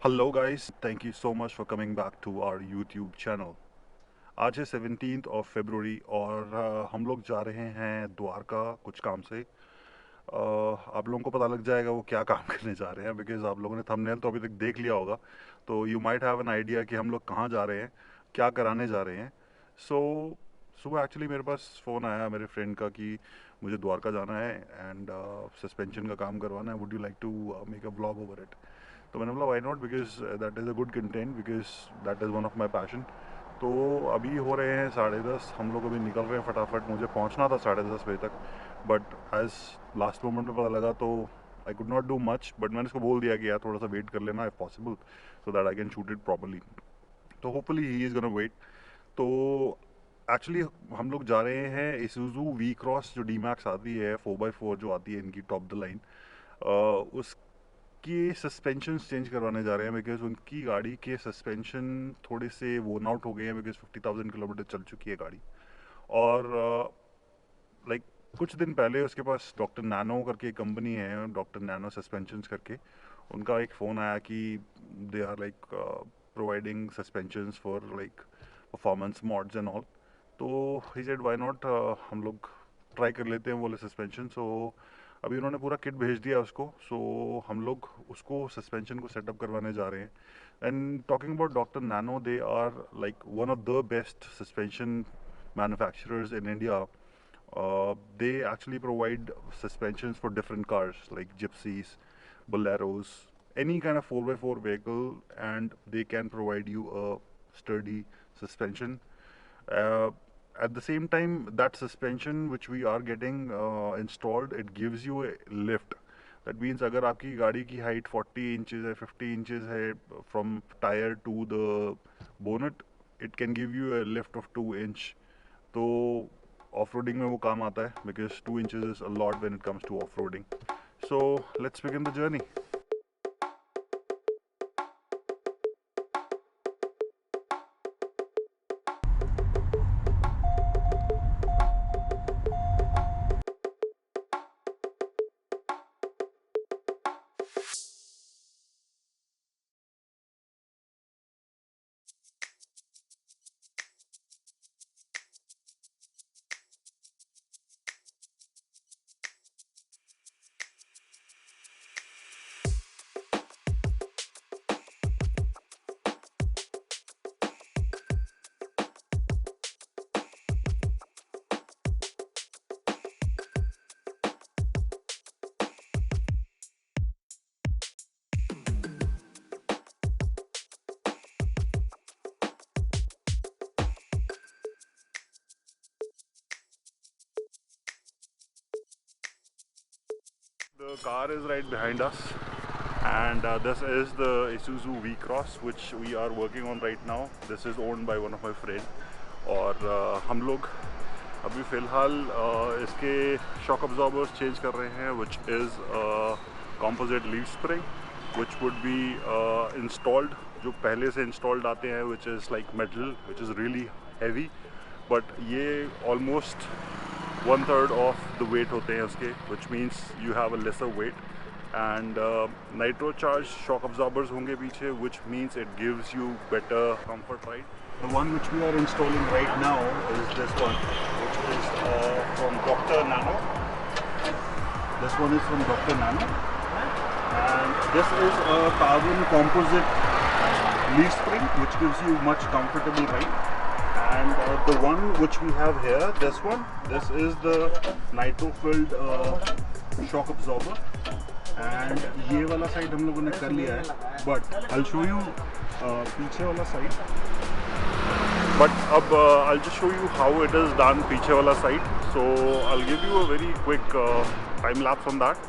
Hello guys, thank you so much for coming back to our YouTube channel. आज है 17th of February और हम लोग जा रहे हैं द्वारका कुछ काम से। आप लोगों को पता लग जाएगा वो क्या काम करने जा रहे हैं, बिकॉज आप लोगों ने थंबनेल तो अभी तक देख लिया होगा। तो you might have an idea कि हम लोग कहाँ जा रहे हैं, क्या कराने जा रहे हैं। सो सुबह एक्चुअली मेरे पास फ़ोन आया मेरे फ्रेंड का कि मुझे द्वारका जाना है एंड सस्पेंशन का काम करवाना है, would you like to make a blog over it. तो मैंने बोला why not, because that is a good content, because that is one of my passion. तो अभी हो रहे हैं 10:30, हम लोग अभी निकल रहे हैं फटाफट। मुझे पहुंचना था 10:30 बजे तक, बट एज लास्ट मोमेंट में पता लगा तो I could not do much. But मैंने उसको बोल दिया कि यार थोड़ा सा वेट कर लेना if possible, so that I can shoot it properly. तो hopefully he is gonna wait. तो एक्चुअली हम लोग जा रहे हैं इसूजू वी क्रॉस, जो डी मैक्स आती है 4x4 जो आती है इनकी टॉप द लाइन, उसकी सस्पेंशन चेंज करवाने जा रहे हैं, बिकॉज उनकी गाड़ी के सस्पेंशन थोड़े से वर्न आउट हो गए हैं, बिकॉज 50,000 किलोमीटर चल चुकी है गाड़ी। और लाइक कुछ दिन पहले उसके पास डॉक्टर नैनो करके एक कंपनी है, डॉक्टर नैनो सस्पेंशंस करके, उनका एक फ़ोन आया कि they are like providing suspensions for like performance mods and all. तो ही सेड व्हाई नॉट, हम लोग ट्राई कर लेते हैं बोले सस्पेंशन। सो अभी उन्होंने पूरा किट भेज दिया उसको, सो हम लोग उसको सस्पेंशन को सेटअप करवाने जा रहे हैं। And talking about Doctor Nano, they are like one of the best suspension manufacturers in India. They actually provide suspensions for different cars like gypsies, boleros, any kind of 4x4 vehicle, and they can provide you a sturdy suspension. Uh, at the same time, that suspension which we are getting installed, it gives you a lift. That means अगर आपकी गाड़ी की height 40 inches है, 50 inches है, from tier two the bonnet, it can give you a lift of 2 inch. तो off roading में वो काम आता है, because 2 inches is a lot when it comes two off roading. So let's begin the journey. The car is right behind us, and this is the Isuzu V-Cross which we are working on right now. This is owned by one of my friend, और हम लोग अभी फ़िलहाल इसके shock absorbers change कर रहे हैं, which is composite leaf spring which would be installed, जो पहले से installed आते हैं, which is like metal, which is really heavy, but ये almost 1/3 of the weight होते हैं उसके, which means you have a lesser weight. And nitro charged shock absorbers होंगे पीछे, which means it gives you better comfort ride. The one which we are installing right now is this one, which is from Dr. Nano. This one is from Dr. Nano, and this is a carbon composite leaf spring which gives you much comfortable ride. And the one which we have here, this is the nitro filled shock absorber, and ये वाला side हम लोगों ने कर लिया है, but I'll show you पीछे वाला साइड। But अब I'll just show you how it is done पीछे वाला side, so I'll give you a very quick time lapse on that.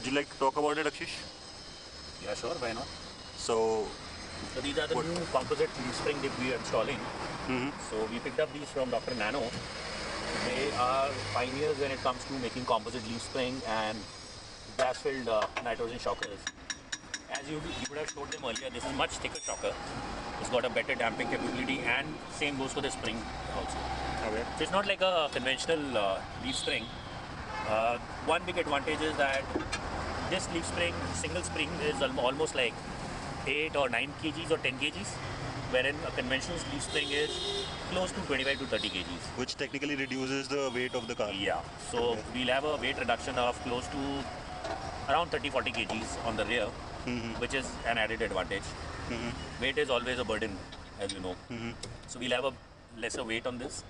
Would you like to talk about it, Akshish? Yeah, sure, why not? So These are the new composite leaf spring that we are installing. So we picked up these from Dr. Nano. They are pioneers when it comes to making composite leaf spring and gas-filled nitrogen shockers. As you would have showed them earlier, this is much thicker shocker. It's got a better damping capability, and same goes for the spring also. okay. So it's not like a conventional leaf spring. One big advantage is that this leaf spring, single spring, is almost like 8 or 9 kgs or 10 kgs, wherein a conventional leaf spring is close to 25 to 30 kgs. Which technically reduces the weight of the car. Yeah, so we'll have a weight reduction of close to around 30-40 kgs on the rear, which is an added advantage. Weight is always a burden, as you know. So we'll have a lesser weight on this.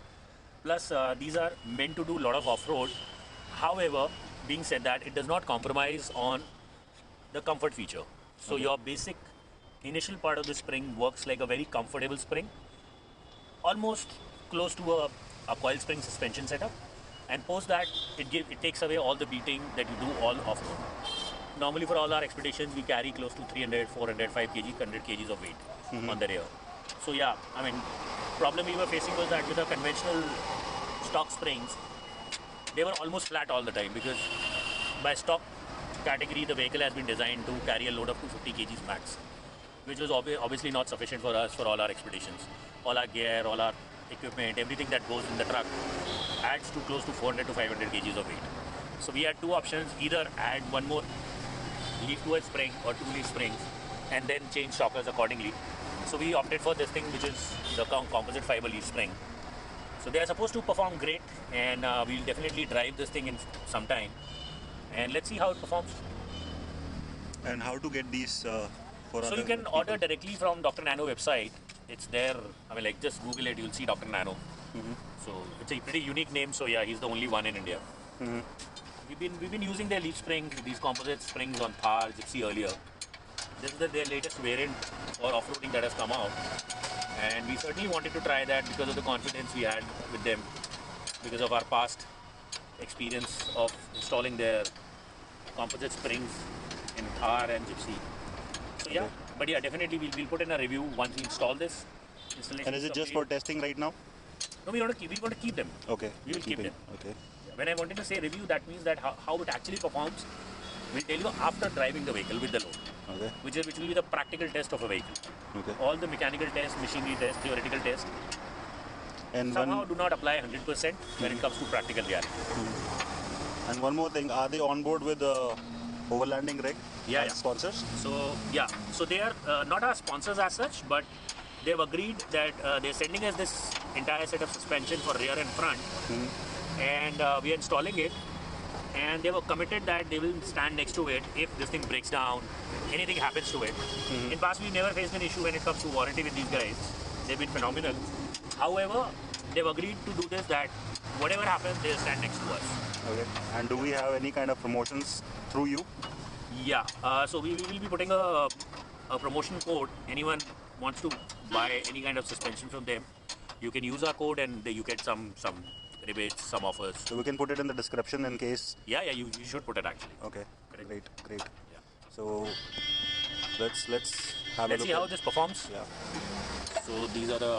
Plus, these are meant to do a lot of off-road. However, being said that, it does not compromise on the comfort feature. So your basic initial part of the spring works like a very comfortable spring, almost close to a coil spring suspension setup. And post that, it takes away all the beating that you do all off-road. Normally for all our expeditions, we carry close to 300, 400, 5 kg, 100 kgs of weight on the rear. So yeah, I mean, problem we were facing was that with the conventional stock springs, they were almost flat all the time, because by stock category, the vehicle has been designed to carry a load of 250 kgs max, which was obviously not sufficient for us for all our expeditions. All our gear, all our equipment, everything that goes in the truck adds to close to 400 to 500 kgs of weight. So we had two options: either add one more leaf to a spring or two leaf springs and then change shockers accordingly. So we opted for this thing, which is the composite fiber leaf spring. So they are supposed to perform great, and we'll definitely drive this thing in some time, and let's see how it performs. And how to get these for So other you can people? order directly from Dr. Nano website. It's there. I mean, like, just Google it, you'll see Dr. Nano. So it's a pretty unique name. So yeah, he's the only one in India. We've been using their leaf springs, these composite springs on Thar, Gypsy earlier. This is their latest variant for off-roading that has come out, and we certainly wanted to try that because of the confidence we had with them, because of our past experience of installing their composite springs in Thar and Gypsy. So yeah, but yeah, definitely we'll put in a review once we install this. Installation And is it just for testing right now? No, we want to keep them. Okay. We will keep Keeping. them. Okay. When I wanted to say review, that means that how it actually performs, we'll tell you after driving the vehicle with the load, Okay. which will be the practical test of a vehicle. Okay. All the mechanical tests, machinery tests, theoretical tests, And somehow one do not apply 100% when it comes to practical reality. and one more thing, are they on board with the overlanding rig? Yeah, as yeah. sponsors? So yeah, so they are not our sponsors as such, but they've agreed that they're sending us this entire set of suspension for rear and front, and we are installing it. And they were committed that they will stand next to it if this thing breaks down, anything happens to it. In past, we've never faced an issue when it comes to warranty with these guys. They've been phenomenal. However, they've agreed to do this, that whatever happens, they'll stand next to us. Okay. And do we have any kind of promotions through you? Yeah, so we will be putting a promotion code. Anyone wants to buy any kind of suspension from them, you can use our code and you get some rebates, some offers. So we can put it in the description in case. Yeah, you should put it actually. Okay. Correct. Great. Yeah. So let's have Let's a look see how at- this performs. Yeah. So these are the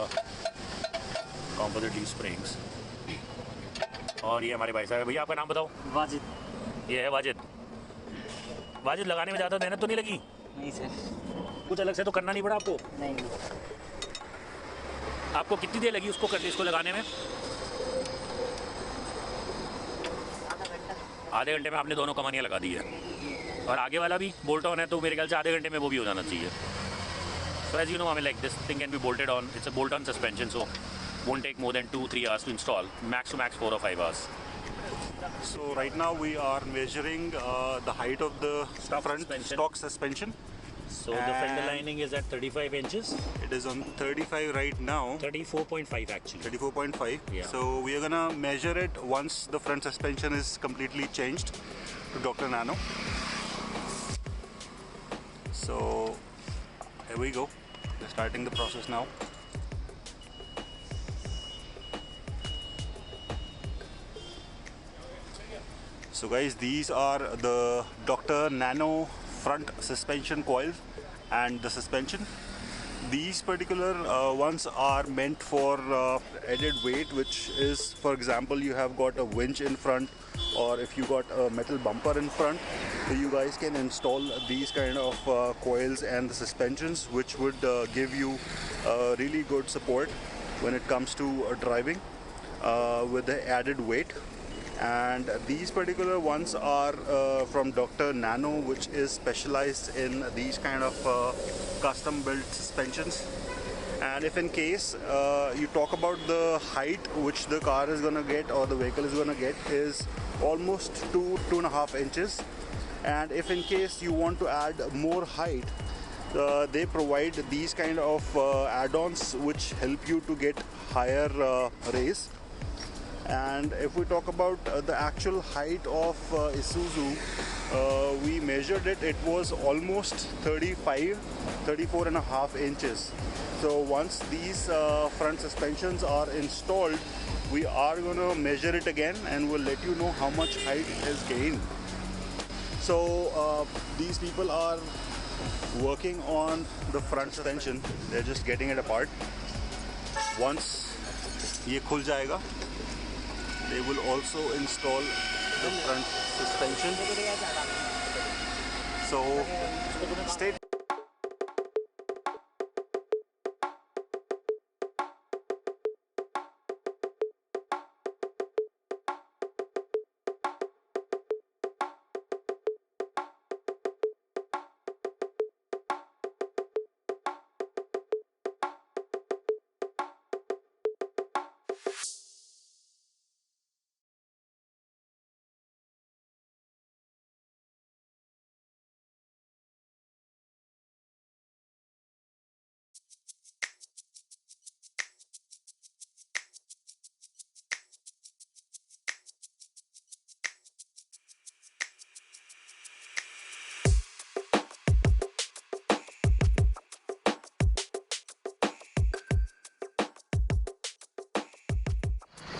composite leaf springs. और ये हमारे भाई साहब, भैया आपका नाम बताओ। वाजिद। ये है वाजिद। वाजिद, लगाने में ज़्यादा मेहनत तो नहीं लगी? नहीं सर। कुछ अलग से तो करना नहीं पड़ा आपको? नहीं। आपको कितनी देर लगी इसको लगाने में? आधे घंटे में आपने दोनों कमानियाँ लगा दी है, और आगे वाला भी बोल्ट ऑन है, तो मेरे ख्याल से आधे घंटे में वो भी हो जाना चाहिए. So as you know, I mean, like, this thing can be bolted on. It's a bolt-on suspension, so won't take more than 2-3 hours to install. Max to max 4 or 5 hours. So right now we are measuring the height of the stock suspension. So the fender lining is at 35 inches. It is on 35 right now. 34.5 actually. 34.5. Yeah. So we are gonna measure it once the front suspension is completely changed to Dr. Nano. So here we go. We're starting the process now. So guys, these are the Dr. Nano front suspension coils and the suspension. These particular ones are meant for added weight, which is, for example, you have got a winch in front, or if you got a metal bumper in front, so you guys can install these kind of coils and the suspensions, which would give you really good support when it comes to driving with the added weight. And these particular ones are from Dr. Nano, which is specialized in these kind of custom built suspensions. And if in case you talk about the height which the car is gonna get or the vehicle is gonna get is almost 2.5 inches. And if in case you want to add more height, they provide these kind of add-ons which help you to get higher raise. And if we talk about the actual height of Isuzu, we measured it, it was almost 34.5 inches. So once these front suspensions are installed, we are going to measure it again and we'll let you know how much height it has gained. So these people are working on the front suspension. They're just getting it apart. Once ये खुल जाएगा, they will also install the front suspension. So stay.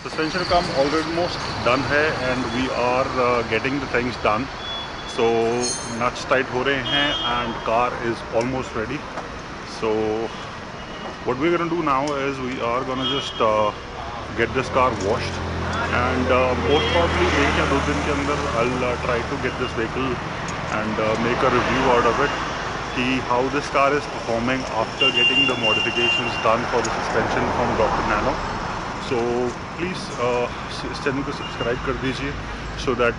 Suspension काम almost done है and we are getting the things done. So nuts tight हो रहे हैं and car is almost ready. So what we're gonna do now is we are gonna just get this car washed and most probably एक या दो दिन के अंदर I'll try to get this vehicle and make a review out of it. How this car is performing after getting the modifications done for the suspension from Dr. Nano. So please इस channel को subscribe कर दीजिए so that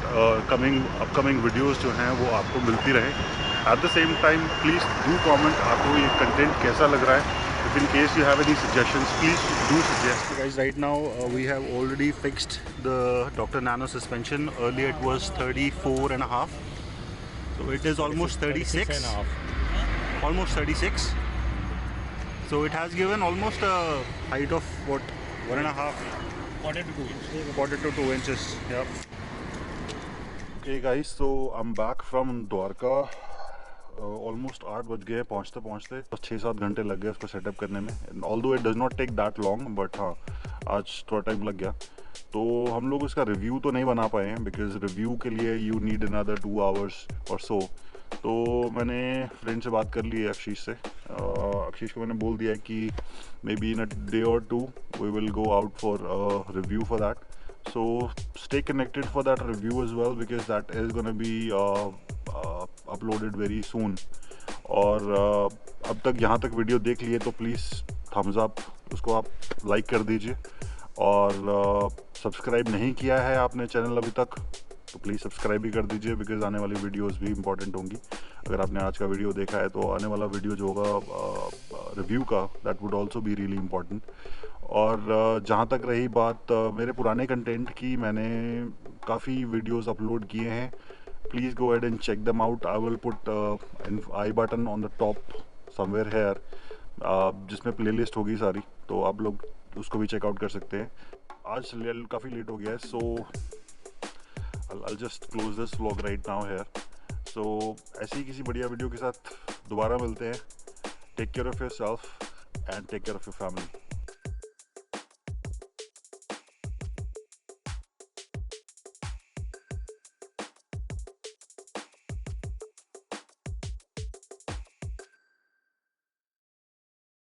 upcoming videos जो हैं वो आपको मिलती रहे. At the same time, please do comment आपको ये content कैसा लग रहा है. If in case you have any suggestions, please do suggest. So guys, right now we have already fixed the Dr. Nano suspension. Earlier it was 34.5. So it is almost 36. Almost 36. So it has given almost a height of what? 1.5. Quarter to 2 inches. Yep. Okay guys, so I'm back from Dwarka. Almost 8 बज गए पहुँचते 6-7 घंटे लग गए उसको setup करने में. Although it does not take that long, but हाँ आज थोड़ा टाइम लग गया. तो हम लोग उसका रिव्यू तो नहीं बना पाए हैं बिकॉज रिव्यू के लिए यू नीड अनदर 2 hours और सो. तो मैंने फ्रेंड से बात कर ली है आशीष से. आशीष को मैंने बोल दिया है कि may be in a day और 2 we will go out for review for that. So stay connected for that review as well because that is gonna be uploaded very soon. और अब तक यहाँ तक वीडियो देख लिए तो प्लीज़ थम्स अप उसको आप लाइक कर दीजिए. और सब्सक्राइब नहीं किया है आपने चैनल अभी तक तो प्लीज़ सब्सक्राइब भी कर दीजिए बिकॉज आने वाली वीडियोस भी इंपॉर्टेंट होंगी. अगर आपने आज का वीडियो देखा है तो आने वाला वीडियो जो होगा रिव्यू का that would also be really important. और जहाँ तक रही बात मेरे पुराने कंटेंट की, मैंने काफ़ी वीडियोस अपलोड किए हैं. Please go ahead and check them out. I will put I button on the top somewhere here जिसमें प्लेलिस्ट होगी सारी, तो आप लोग उसको भी चेकआउट कर सकते हैं. आज काफ़ी लेट हो गया है सो I'll just close this vlog right now here. So ऐसी ही किसी बढ़िया वीडियो के साथ दोबारा मिलते हैं. Take care of yourself and take care of your family.